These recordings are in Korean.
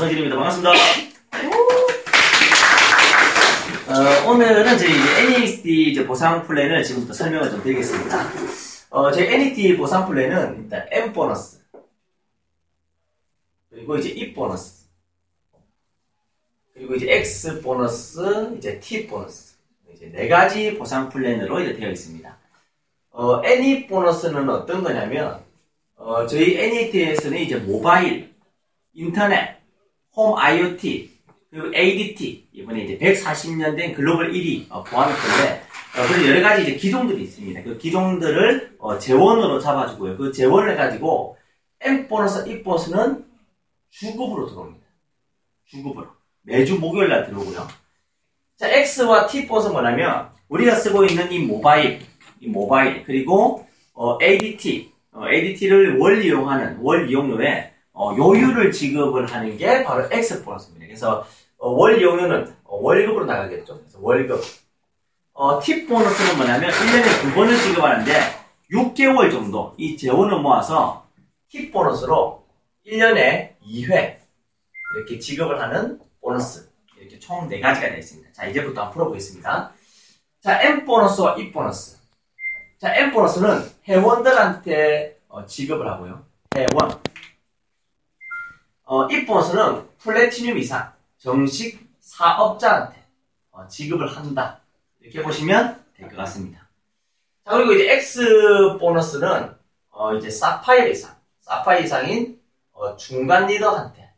조상진입니다. 반갑습니다. 오늘은 저희 NET 보상 플랜을 지금부터 설명을 좀 드리겠습니다. 저희 NET 보상 플랜은 일단 M 보너스, 그리고 이제 E 보너스, 그리고 이제 X 보너스, 이제 T 보너스, 이제 네 가지 보상 플랜으로 이제 되어 있습니다. NE 보너스는 어떤 거냐면, 저희 NET에서는 이제 모바일, 인터넷, 홈 IoT, 그리고 ADT, 이번에 이제 140년 된 글로벌 1위 포함했는데, 그런 여러 가지 이제 기종들이 있습니다. 그 기종들을 재원으로 잡아주고요. 그 재원을 가지고 M 보너스, E 보너스는 주급으로 들어옵니다. 주급으로. 매주 목요일 날 들어오고요. 자, X와 T 보너스는 뭐냐면, 우리가 쓰고 있는 이 모바일, 그리고 ADT를 월 이용하는 월 이용료에 요율을 지급을 하는 게 바로 X 보너스입니다. 그래서 월 이용료는 월급으로 나가겠죠. 그래서 월급. T 보너스는 뭐냐면 1년에 2번을 지급하는데 6개월 정도 이 재원을 모아서 T 보너스로 1년에 2회 이렇게 지급을 하는 보너스. 이렇게 총 4가지가 되어 있습니다. 자, 이제부터 한번 풀어보겠습니다. 자, M 보너스와 E 보너스. 자, M 보너스는 회원들한테 지급을 하고요. 회원. E 보너스는 플래티늄 이상 정식 사업자한테 지급을 한다. 이렇게 보시면 될 것 같습니다. 자, 그리고 이제 X 보너스는 이제 사파이어 이상인 중간 리더한테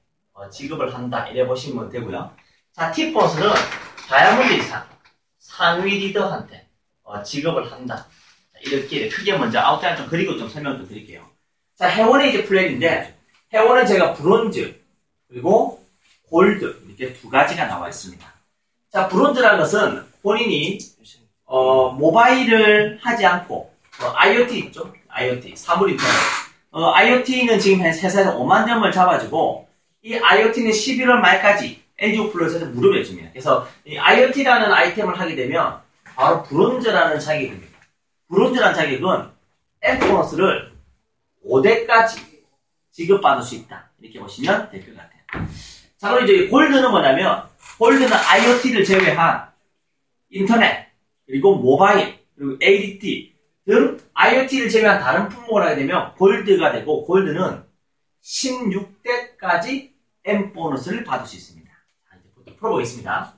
지급을 한다. 이래 보시면 되고요. 자, T 보너스는 다이아몬드 이상 상위 리더한테 지급을 한다. 자, 이렇게 크게 먼저 아웃라인 좀 그리고 좀 설명 좀 드릴게요. 자, 회원의 이제 플랜인데, 회원은 제가 브론즈 그리고 골드 이렇게 2가지가 나와 있습니다. 자, 브론즈라는 것은 본인이 모바일을 하지 않고 IoT 있죠? IoT 사물 인터넷. IoT는 지금 회사에서 5만 점을 잡아주고 이 IoT는 11월 말까지 LG 플러스에서 무료로 해줍니다. 그래서 이 IoT라는 아이템을 하게 되면 바로 브론즈라는 자격이 됩니다. 브론즈라는 자격은 M 보너스를 5대까지 지급받을 수 있다. 이렇게 보시면 될 것 같아요. 자, 그럼 이제 골드는 뭐냐면, 골드는 IoT를 제외한 인터넷, 그리고 모바일, 그리고 ADT 등 IoT를 제외한 다른 품목을 하게 되면 골드가 되고, 골드는 16대까지 M 보너스를 받을 수 있습니다. 자, 이제 풀어보겠습니다.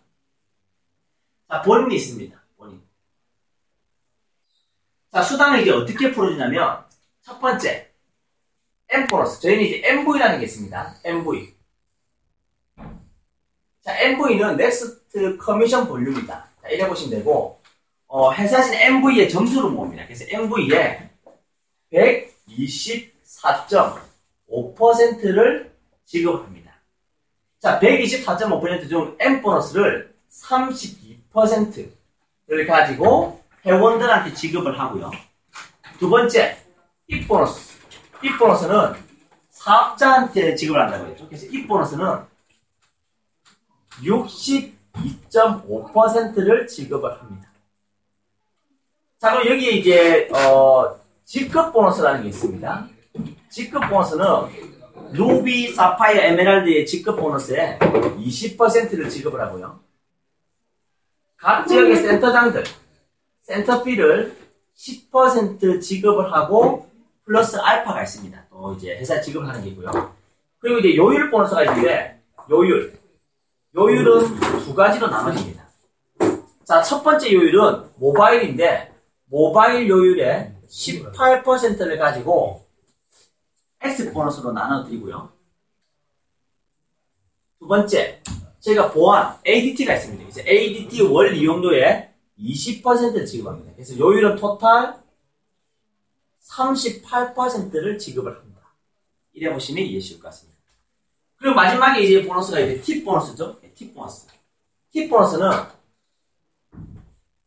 자, 본인이 있습니다. 본인. 자, 수당을 이제 어떻게 풀어주냐면, 첫 번째, M 보너스. 저희는 이제 MV라는 게 있습니다. MV. 자, MV는 넥스트 커미션 볼륨이다. 자, 이래 보시면 되고, 회사에서는 MV의 점수를 모읍니다. 그래서 MV에 124.5%를 지급합니다. 자, 124.5% 중 M 보너스를 32%를 가지고 회원들한테 지급을 하고요. 두 번째, E 보너스. E 보너스는 사업자한테 지급을 한다고 했죠. 그래서 E 보너스는 62.5%를 지급을 합니다. 자, 그럼 여기에 이제 직급 보너스라는 게 있습니다. 직급 보너스는 루비, 사파이어, 에메랄드의 직급 보너스에 20%를 지급을 하고요. 각 지역의 센터장들, 센터피를 10% 지급을 하고 플러스 알파가 있습니다. 또 이제 회사 지급을 하는 게 있고요. 그리고 이제 요율 보너스가 있는데, 요율은 2가지로 나눠집니다. 자, 첫 번째 요율은 모바일인데, 모바일 요율의 18%를 가지고 X 보너스로 나눠드리고요. 두 번째, 저희가 보안, ADT가 있습니다. 그래서 ADT 월 이용료의 20%를 지급합니다. 그래서 요율은 토탈 38%를 지급을 합니다. 이래 보시면 이해 쉬울 것 같습니다. 그리고 마지막에 이제 보너스가 이제 T 보너스죠. T 보너스. T 보너스는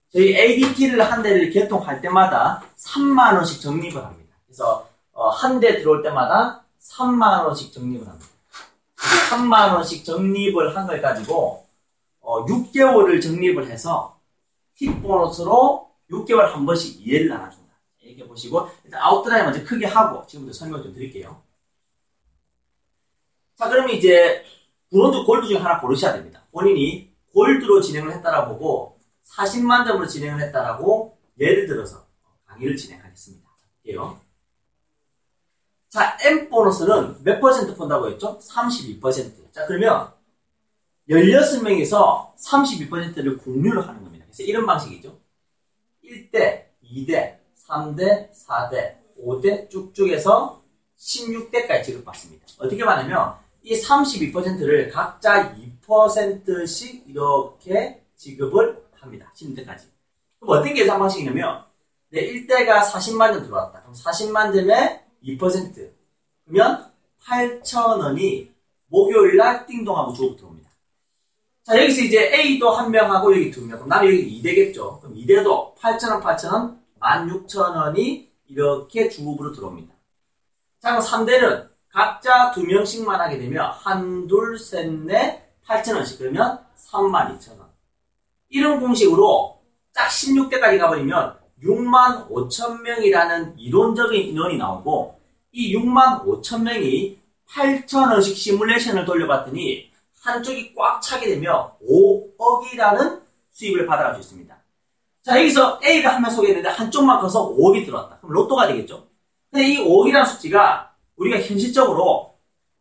저희 ADT를 한 대를 개통할 때마다 3만원씩 적립을 합니다. 그래서 한 대 들어올 때마다 3만원씩 적립을 합니다. 3만원씩 적립을 한 걸 가지고 6개월을 적립을 해서 T 보너스로 6개월 한 번씩 이해를 나눠준다. 이렇게 보시고 일단 아웃라인 먼저 크게 하고 지금부터 설명 좀 드릴게요. 자, 그러면 이제 브론즈, 골드 중에 하나 고르셔야 됩니다. 본인이 골드로 진행을 했다라고 보고 40만 점으로 진행을 했다라고 예를 들어서 강의를 진행하겠습니다. 볼게요. 자, M 보너스는 몇 퍼센트 푼다고 했죠? 32%. 자, 그러면 16명에서 32%를 공유를 하는 겁니다. 그래서 이런 방식이죠. 1대, 2대, 3대, 4대, 5대 쭉쭉 해서 16대까지 지급받습니다. 어떻게 말하냐면 이 32%를 각자 2%씩 이렇게 지급을 합니다. 16대까지. 그럼 어떤 계산 방식이냐면 내 1대가 40만 점 들어왔다. 그럼 40만 점에 2%. 그러면 8,000원이 목요일날 띵동하고 주고 들어옵니다. 자, 여기서 이제 A도 한 명하고 여기 두 명. 그럼 나는 여기 2대겠죠. 그럼 2대도 8,000원, 8,000원, 16,000원이 이렇게 주급으로 들어옵니다. 자, 그럼 3대는 각자 2명씩만 하게 되면 1, 2, 3, 4, 8,000원씩. 그러면 32,000원. 이런 공식으로 딱 16대까지 가버리면 65,000명이라는 이론적인 인원이 나오고 이 65,000명이 8,000원씩 시뮬레이션을 돌려봤더니 한쪽이 꽉 차게 되면 5억이라는 수입을 받아갈 수 있습니다. 자, 여기서 A가 한 명 소개했는데 한쪽만 커서 5억이 들어왔다. 그럼 로또가 되겠죠? 근데 이 5억이라는 숫자가 우리가 현실적으로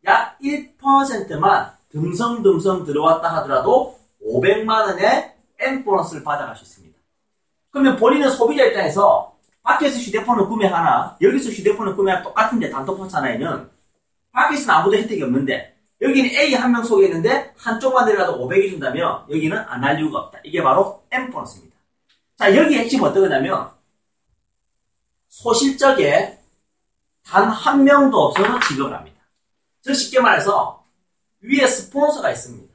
약 1%만 듬성듬성 들어왔다 하더라도 500만원의 M 보너스를 받아갈 수 있습니다. 그러면 본인은 소비자 입장에서 밖에서 휴대폰을 구매하나 여기서 휴대폰을 구매하나 똑같은데 단톡방 하나에는 밖에서는 아무도 혜택이 없는데 여기는 A 한 명 소개했는데 한쪽만 내려가도 500이 준다면 여기는 안 할 이유가 없다. 이게 바로 M 보너스입니다. 자, 여기 핵심 어떤 거냐면 소실적에 단 한 명도 없어서 지급을 합니다. 즉 쉽게 말해서 위에 스폰서가 있습니다.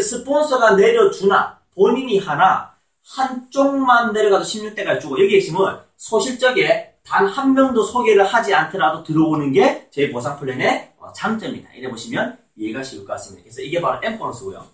스폰서가 내려주나 본인이 하나 한쪽만 내려가도 16대까지 주고 여기 핵심은 소실적에 단 한 명도 소개를 하지 않더라도 들어오는 게 저희 보상 플랜의 장점이다. 이래 보시면 이해가 쉬울 것 같습니다. 그래서 이게 바로 M 보너스고요.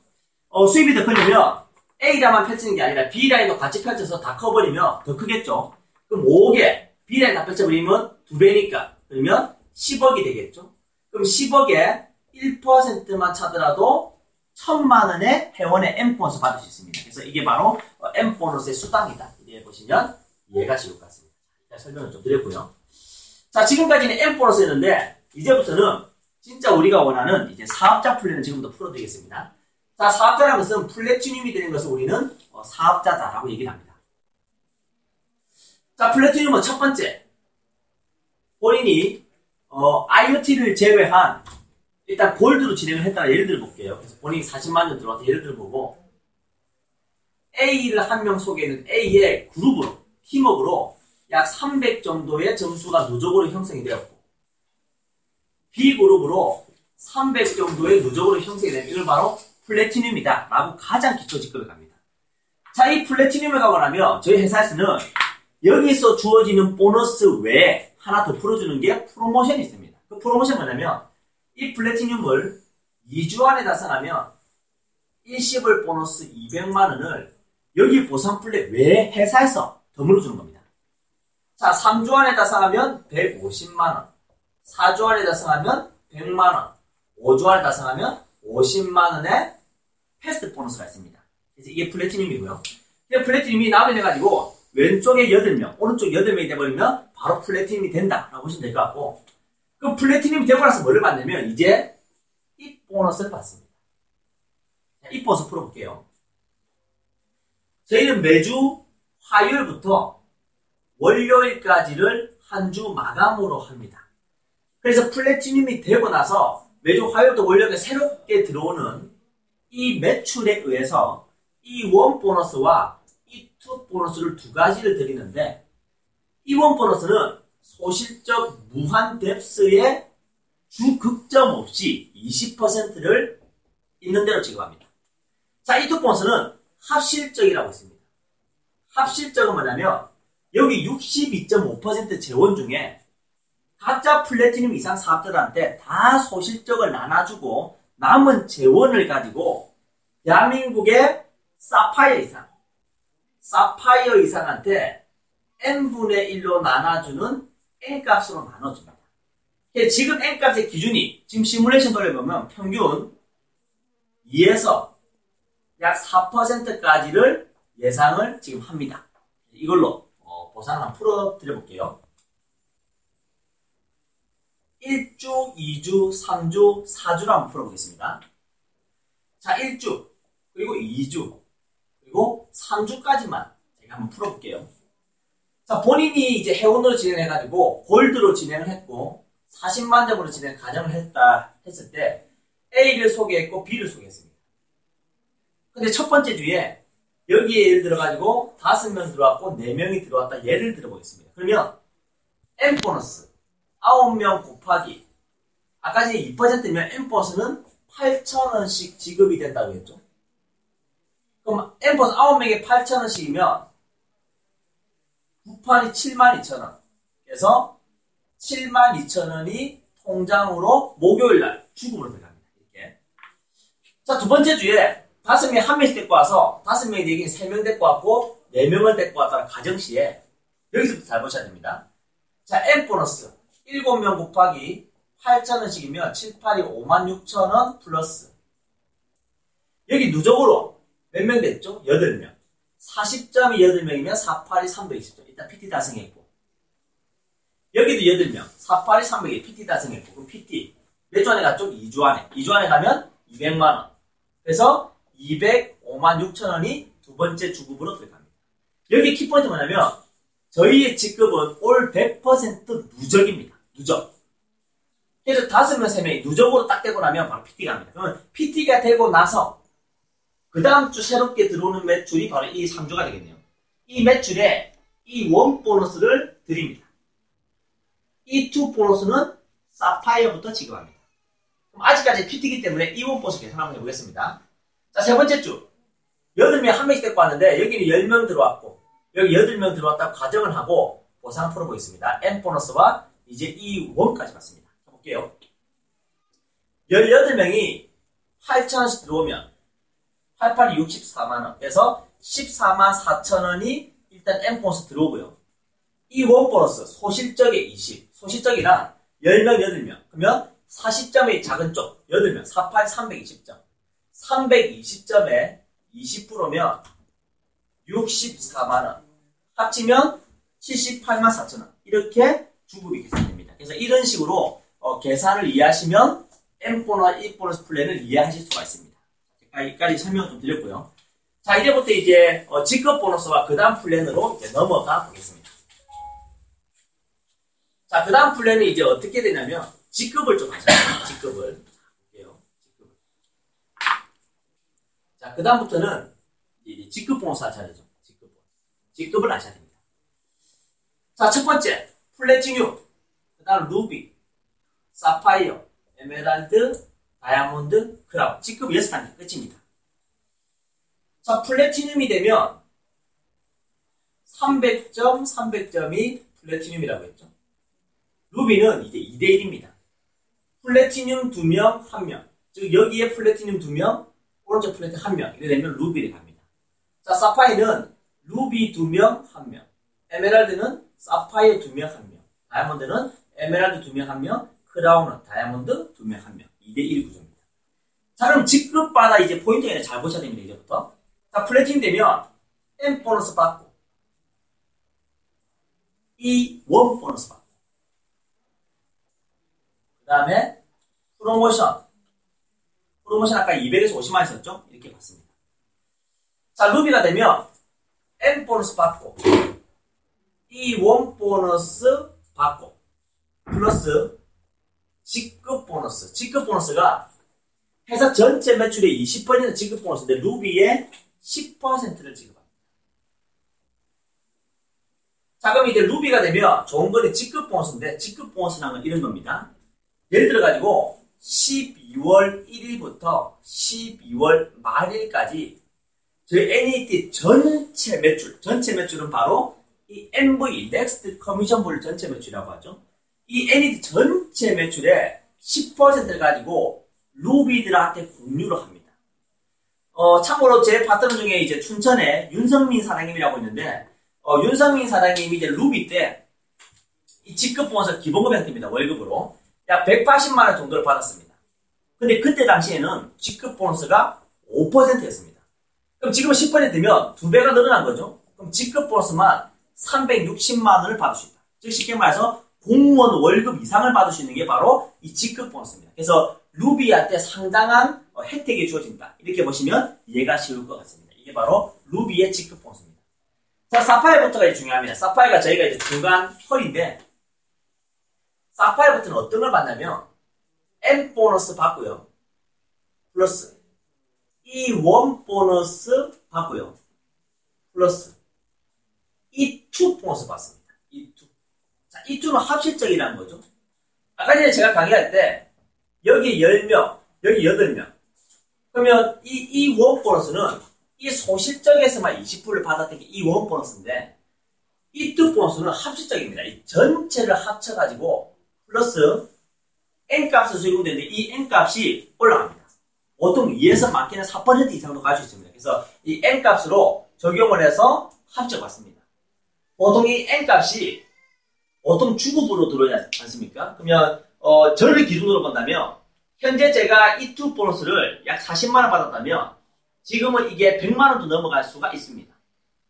수입이 더 크려면 A라만 펼치는 게 아니라 B라인도 같이 펼쳐서 다 커버리면 더 크겠죠. 그럼 5억에 B라인 다 펼쳐버리면 2배니까 그러면 10억이 되겠죠. 그럼 10억에 1%만 차더라도 1,000만원의 회원의 M 보너스 받을 수 있습니다. 그래서 이게 바로 M 보너스의 수당이다. 이렇게 보시면 이해가 쉬울 것 같습니다. 설명을 좀 드렸고요. 자, 지금까지는 M 보너스였는데 이제부터는 진짜 우리가 원하는 이제 사업자 플랜을 지금부터 풀어드리겠습니다. 자, 사업자라는 것은 플래티늄이 되는 것을 우리는 사업자다라고 얘기를 합니다. 자, 플래티늄은 첫 번째 본인이 IoT를 제외한 일단 골드로 진행을 했다가 예를 들어 볼게요. 그래서 본인이 40만 원 들어와서 예를 들어 보고 A를 한 명 소개는 A의 그룹으로 팀워크로 약 300 정도의 점수가 누적으로 형성이 되었고 B그룹으로 300 정도의 누적으로 형성이 되는 이걸 바로 플래티늄이다 라고 가장 기초 직급을 갑니다. 자, 이 플래티늄을 가고 나면 저희 회사에서는 여기서 주어지는 보너스 외에 하나 더 풀어주는 게 프로모션이 있습니다. 그 프로모션 뭐냐면 이 플래티늄을 2주 안에 달성하면 일시불 보너스 200만원을 여기 보상 플랫 외에 회사에서 더 물어주는 겁니다. 자, 3주 안에 달성하면 150만원, 4주 안에 달성하면 100만원, 5주 안에 달성하면 50만원의 패스트 보너스가 있습니다. 그래서 이게 플래티늄이고요. 플래티늄이 나눠져가지고 왼쪽에 8명, 오른쪽 8명이 돼버리면 바로 플래티늄이 된다라고 보시면 될 것 같고 그럼 플래티늄이 되고 나서 뭐를 받냐면 이제 이 보너스를 받습니다. 자, 이 보너스 풀어볼게요. 저희는 매주 화요일부터 월요일까지를 한 주 마감으로 합니다. 그래서 플래티늄이 되고 나서 매주 화요일부터 월요일까지 새롭게 들어오는 이 매출에 의해서 이 원 보너스와 이 투 보너스를 두 가지를 드리는데 이 원 보너스는 소실적 무한 뎁스의 주 극점 없이 20%를 있는 대로 지급합니다. 자, 이 투 보너스는 합실적이라고 있습니다. 합실적은 뭐냐면 여기 62.5% 재원 중에 각자 플래티늄 이상 사업자들한테 다 소실적을 나눠주고 남은 재원을 가지고 대한민국의 사파이어 이상한테 n분의 1로 나눠주는 n값으로 나눠줍니다. 지금 n값의 기준이 지금 시뮬레이션 돌려보면 평균 2에서 약 4%까지를 예상을 지금 합니다. 이걸로 보상을 한번 풀어드려 볼게요. 1주, 2주, 3주, 4주로 한번 풀어보겠습니다. 자, 1주, 그리고 2주, 그리고 3주까지만 제가 한번 풀어볼게요. 자, 본인이 이제 회원으로 진행해가지고 골드로 진행을 했고 40만 점으로 진행 가정을 했을 때 A를 소개했고 B를 소개했습니다. 근데 첫 번째 주에 여기에 예를 들어가지고 5명 들어왔고 4명이 들어왔다 예를 들어보겠습니다. 그러면 M 보너스 9명 곱하기 아까 전에 2%면 M 보너스는 8,000원씩 지급이 된다고 했죠. 그럼 M 보너스 9명에 8,000원씩이면 9판이 72,000원. 그래서 72,000원이 통장으로 목요일날 주금으로 들어갑니다. 이렇게. 자, 두 번째 주에 5명이 1명씩 데리고 와서 5명이 되긴 3명 데리고 왔고 4명을 데리고 왔다는 가정시에 여기서부터 잘 보셔야 됩니다. 자, M 보너스 7명 곱하기 8,000원씩이면 7, 8이 56,000원 플러스 여기 누적으로 몇 명 됐죠? 8명. 40점이 8명이면 4, 8이 320점. 일단 PT 달성했고 여기도 8명. 4, 8이 300이 PT 달성했고 그럼 PT 몇 주 안에 갔죠? 2주 안에. 2주 안에 가면 200만원. 그래서 256,000원이 두 번째 주급으로 들어갑니다. 여기 키포인트 뭐냐면 저희의 직급은 올 100% 누적입니다. 누적. 그래서 5명, 3명이 누적으로 딱 되고 나면 바로 PT가 합니다. 그러면 PT가 되고 나서 그 다음 주 새롭게 들어오는 매출이 바로 이 3주가 되겠네요. 이 매출에 이 원 보너스를 드립니다. 이 투 보너스는 사파이어부터 지급합니다. 그럼 아직까지 PT이기 때문에 이 원 보너스 계산 한번 해보겠습니다. 자, 세 번째 주. 8명 1명씩 데리고 왔는데 여기는 10명 들어왔고 여기 8명 들어왔다고 가정을 하고 보상 풀어보겠습니다. M 보너스와 이제 이 원까지 받습니다. 해볼게요. 18명이 8,000원씩 들어오면 88이 64만원. 그래서 14만 4천원이 일단 M 보너스 들어오고요. 이 원 보너스 소실적의 20. 소실적이란 10명, 8명. 그러면 40점의 작은 쪽 8명. 48, 320점. 320점에 20%면 64만원. 합치면 78만 4천원. 이렇게 주급이 계산됩니다. 그래서 이런 식으로 계산을 이해하시면 M 보너스, E 보너스 플랜을 이해하실 수가 있습니다. 여기까지 설명을 좀 드렸고요. 자, 이제부터 이제 직급 보너스와 그 다음 플랜으로 이제 넘어가 보겠습니다. 자, 그 다음 플랜은 이제 어떻게 되냐면 직급을 좀 하셔야 됩니다. 직급을. 볼게요. 직급을. 자, 그 다음부터는 이제 직급 보너스 할 차례죠. 직급을 아셔야 됩니다. 자, 첫 번째 플래티늄, 그 다음 루비, 사파이어, 에메랄드, 다이아몬드, 크라운. 직급 6단계 끝입니다. 자, 플래티늄이 되면 300점, 300점이 플래티늄이라고 했죠. 루비는 이제 2대1입니다. 플래티늄 2명, 1명. 즉, 여기에 플래티늄 2명, 오른쪽 플래티늄 1명. 이렇게 되면 루비를 갑니다. 자, 사파이어는 루비 2명, 1명. 에메랄드는 사파이어 2명, 1명. 다이아몬드는 에메랄드 2명, 1명. 크라운은 다이아몬드 2명, 1명. 2대1 구조입니다. 자, 그럼 직급마다 이제 포인트가 잘 보셔야 됩니다. 이제부터. 자, 플래티늄 되면 M 보너스 받고 E 원 보너스 받고 그 다음에 프로모션 아까 200에서 50만 있었죠? 이렇게 받습니다. 자, 루비가 되면 M 보너스 받고 E 원 보너스 받고 플러스 직급 보너스. 직급 보너스가 회사 전체 매출의 20% 직급 보너스인데 루비의 10%를 지급합니다. 자, 그럼 이제 루비가 되면 좋은 거는 직급 보너스인데 직급 보너스라는 건 이런 겁니다. 예를 들어가지고 12월 1일부터 12월 말일까지 저희 NET 전체 매출은 바로 이 MV, Next Commission 전체 매출이라고 하죠. 이 NET 전체 매출의 10%를 가지고 루비들한테 공유를 합니다. 참고로 제 파트너 중에 이제 춘천에 윤성민 사장님이라고 있는데, 윤성민 사장님이 이제 루비 때 이 직급 보너스 기본급이 됩니다. 월급으로 약 180만원 정도를 받았습니다. 근데 그때 당시에는 직급 보너스가 5%였습니다. 그럼 지금 10%면 2배가 늘어난 거죠. 그럼 직급 보너스만 360만 원을 받을 수 있다. 즉 쉽게 말해서 공무원 월급 이상을 받을 수 있는 게 바로 이 직급 보너스입니다. 그래서 루비한테 상당한 혜택이 주어진다. 이렇게 보시면 이해가 쉬울 것 같습니다. 이게 바로 루비의 직급 보너스입니다. 자, 사파이어부터가 이제 중요합니다. 사파이어가 저희가 이제 중간 펄인데, 사파이어부터는 어떤 걸 받냐면, M 보너스 받고요. 플러스, E1 보너스 받고요. 플러스, E2 보너스 받습니다. E2. 자, E2는 합실적이라는 거죠. 아까 전에 제가 강의할 때, 여기 10명, 여기 8명. 그러면 이 E1 보너스는 이 소실적에서만 20%를 받았던 게 E1 보너스인데, E2 보너스는 합실적입니다. 이 전체를 합쳐가지고, 플러스, N값을 적용되는데, 이 N값이 올라갑니다. 보통 2에서 많게는 4% 이상도 갈 수 있습니다. 그래서 이 N값으로 적용을 해서 합쳐봤습니다. 보통 이 N값이 보통 주급으로 들어오지 않습니까? 그러면 저를 기준으로 본다면 현재 제가 E2 보너스를 약 40만원 받았다면 지금은 이게 100만원도 넘어갈 수가 있습니다.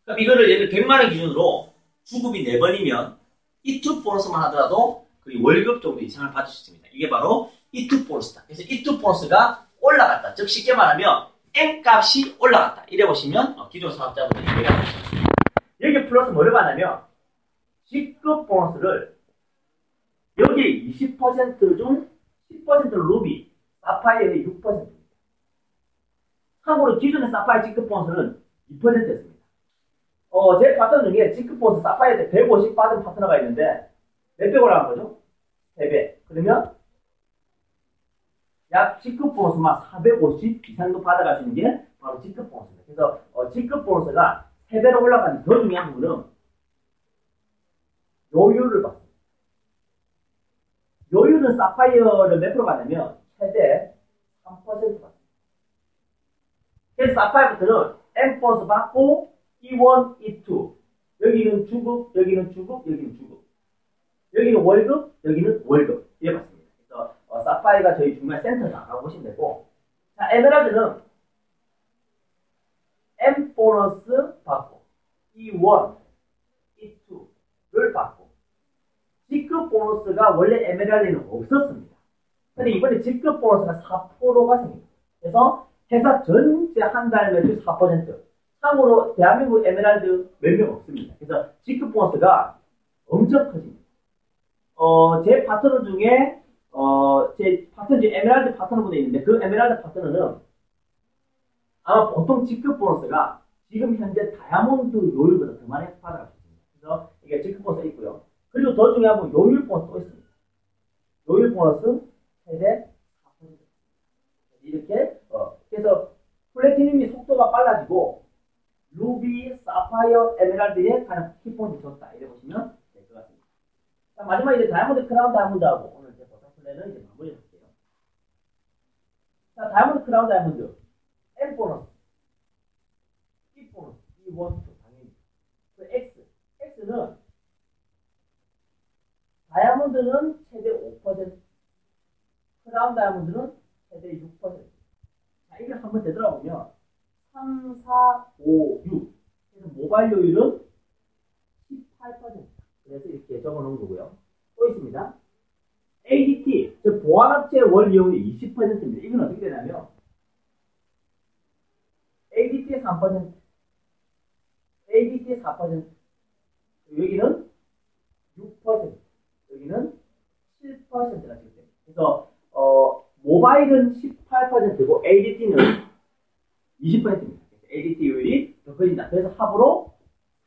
그럼 이거를 예를 100만원 기준으로 주급이 4번이면 E2 보너스만 하더라도 거의 월급 정도 이상을 받을 수 있습니다. 이게 바로 E2 보너스다. 그래서 E2 보너스가 올라갔다. 즉 쉽게 말하면 N값이 올라갔다. 이래 보시면 기존 사업자분들이 이해가 되십니다. 여기 플러스 뭐를 받냐면 직급 보너스를 여기 20%중 10%는 루비, 사파이어의 6%입니다. 참고로 기존의 사파이어 직급 보너스는 2%였습니다. 제 파트너 중에 직급 보너스 사파이어 때 150 받은 파트너가 있는데 몇 배 올라간 거죠? 3배. 그러면 약 직급 보너스만 450 이상도 받아갈 수 있는 게 바로 직급 보너스입니다. 그래서 직급 보너스가 3배로 올라가는 더 중요한 부분은 요율을 받습니다. 요율은 사파이어를 몇 프로 받냐면 최대 3% 받습니다. 그래서 사파이어부터는 M 보너스 받고 E1, E2 여기는 주급, 여기는 주급, 여기는 주급 여기는 월급, 여기는 월급 이렇게 받습니다. 그래서 사파이어가 저희 중간 센터다라고 보시면 되고 자, 에메랄드는 M 보너스 받고 E1, E2를 받고 직급 보너스가 원래 에메랄드에는 없었습니다. 근데 이번에 직급 보너스가 4%가 생깁니다. 그래서 회사 전체 한 달 매출 4%. 참고로 대한민국 에메랄드 몇 명 없습니다. 그래서 직급 보너스가 엄청 커집니다. 제 파트너 중에 제 파트너 중에 에메랄드 파트너분이 있는데 그 에메랄드 파트너는 아마 보통 직급 보너스가 지금 현재 다이아몬드 요율보다 더 많이 받아갈 수 있습니다. 그래서 이게 직급 보너스 있고요. 그리고 더 중요한 건 요율 보너스 또 있습니다. 요율 보너스 최대 4%. 이렇게 그래서 플래티늄이 속도가 빨라지고 루비, 사파이어, 에메랄드에 가장 키포인트 줬다. 이래 보시면 될 것 같습니다. 자, 마지막 이제 다이아몬드, 크라운 다이아몬드하고 오늘 제 보상 플랜은 이제 마무리 할게요. 자, 다이아몬드, 크라운 다이아몬드, M 보너스, E 보너스, E1, 2 당연히. 그 X는 다이아몬드는 최대 5%, 크라운 다이아몬드는 최대 6%. 자, 이걸 한번 되돌아보면 3, 4, 5, 6. 그래서 모바일 요율은 18%. 그래서 이렇게 적어 놓은 거고요. 또 있습니다. ADT, 즉 보안업체 월 이용률이 20%입니다. 이건 어떻게 되냐면 ADT 3%, ADT 4%, 여기는 6%, 여기는 7%가 됩니다. 그래서 모바일은 18%고 ADT는 20%입니다. ADT 요율이 더 커진다. 그래서 합으로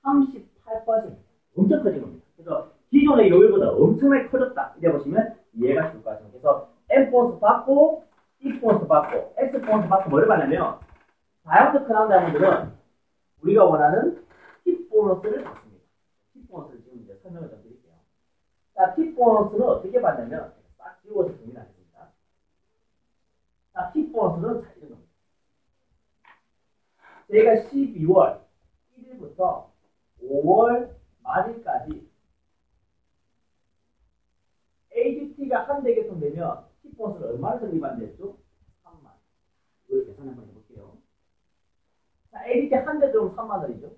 38%. 엄청 커진 겁니다. 그래서 기존의 요율보다 엄청나게 커졌다. 이래 보시면 이해가 될 것 같습니다. 그래서 M 보너스 받고 E 보너스 받고 X 보너스 받고 뭐를 받냐면 다이아몬드 크라운 다이아몬드는 우리가 원하는 팁 보너스를 받습니다. 팁 보너스를 지금 이제 설명을 좀 드릴게요. 자, 팁 보너스는 어떻게 받냐면 딱 지워서 정리하겠습니다. 자, 팁 보너스는 자, 이런 겁니다. 저희가 12월 1일부터 5월 말일까지 ADT가 한 대 개통되면 팁 보너스를 얼마를 적립한다 했죠? 이걸 계산 한번 해볼게요. 자, ADT 한 대 들어오면 3만 원이죠.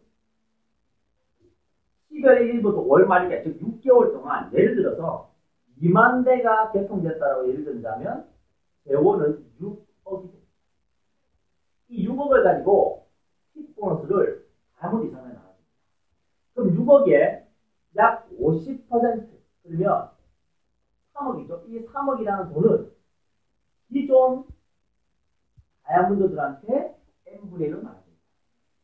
12월 1일부터 월 말일까지, 즉 6개월 동안 예를 들어서 2만 대가 개통됐다고 예를 든다면 재원은 6억이 됩니다. 이 6억을 가지고 팁 보너스를 다이아몬드 이상을 나눠줍니다. 그럼 6억에 약 50% 그러면 3억이죠. 이 3억이라는 돈은 기존 다이아몬드들한테 n분의 1로 나눠줍니다.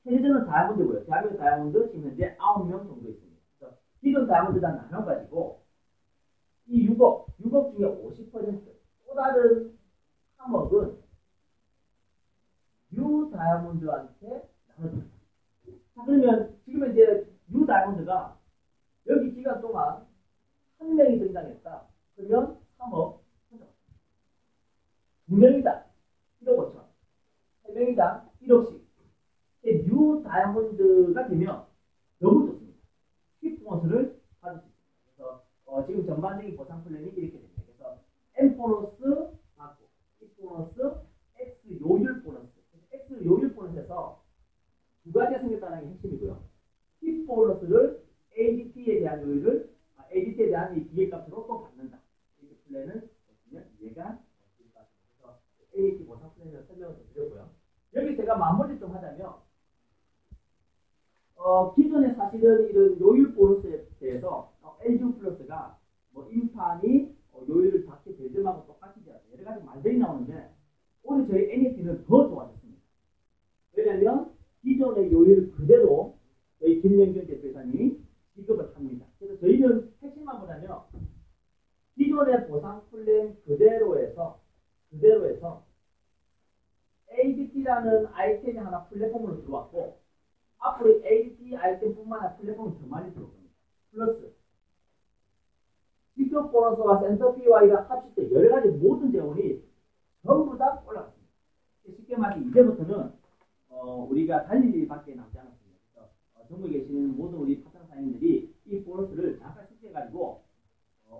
현재는 다이아몬드고요. 대한민국 다이아몬드 지금 현재 9명 정도 있습니다. 그래서 기존 다이아몬드단 나눠가지고 이 6억 중에 50%또 다른 3억은 U 다이아몬드한테 나눠줍니다. 자, 그러면 지금 이제 U 다이아몬드가 여기 기간 동안 한 명이 등장했다. 그러면 3억 혼자. 2명이다. 1억 5천. 3명이다. 1억씩. 뉴 다이아몬드가 되면 너무 좋습니다. 팁 보너스를 받을 수 있습니다. 그래서 지금 전반적인 보상 플랜이 이렇게 됩니다. 그래서 M 보너스 받고, 팁 보너스, X 요율 보너스. X 요율 보너스에서 두 가지가 생겼다는 게 핵심이고요. 팁 보너스를 ADT에 대한 요율을 ADT에 대한 이 기계값으로 또 받는다. 이렇게 플랜을 보시면 이해가 될 것 같습니다. 그래서 ADT 보상 플랜을 설명을 좀 드렸고요. 여기 제가 마무리 좀 하자면 기존에 사실은 이런 요율 보너스에 대해서 LG 플러스가 뭐 인판이 요율을 닿게 될 점하고 똑같이 여러 가지 말들이 나오는데 오늘 저희 NET는 더 좋아졌습니다. 왜냐하면 기존의 요율 그대로 저희 김영균 대표이사님이 지급을 합니다. 그래서 저희는 핵심만 보자면 기존의 보상 플랜 그대로에서 ADT라는 아이템이 하나 플랫폼으로 들어왔고 앞으로 ADT 아이템뿐만 아니라 플랫폼이 더 많이 들어올 겁니다. 플러스 지급 보너스와 센터피와이가 합칠 때 여러 가지 모든 재원이 전부 다 올라갔습니다. 쉽게 말해서 이제부터는 우리가 달릴 일밖에 남지 않았습니다. 그래서 전국에 계시는 모든 우리 파트너 사장님들이 이 보너스를 잠깐 숙지해가지고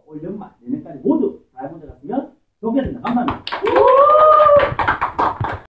올 연말 내년까지 모두 다이아몬드 갔으면 좋겠습니다. 감사합니다.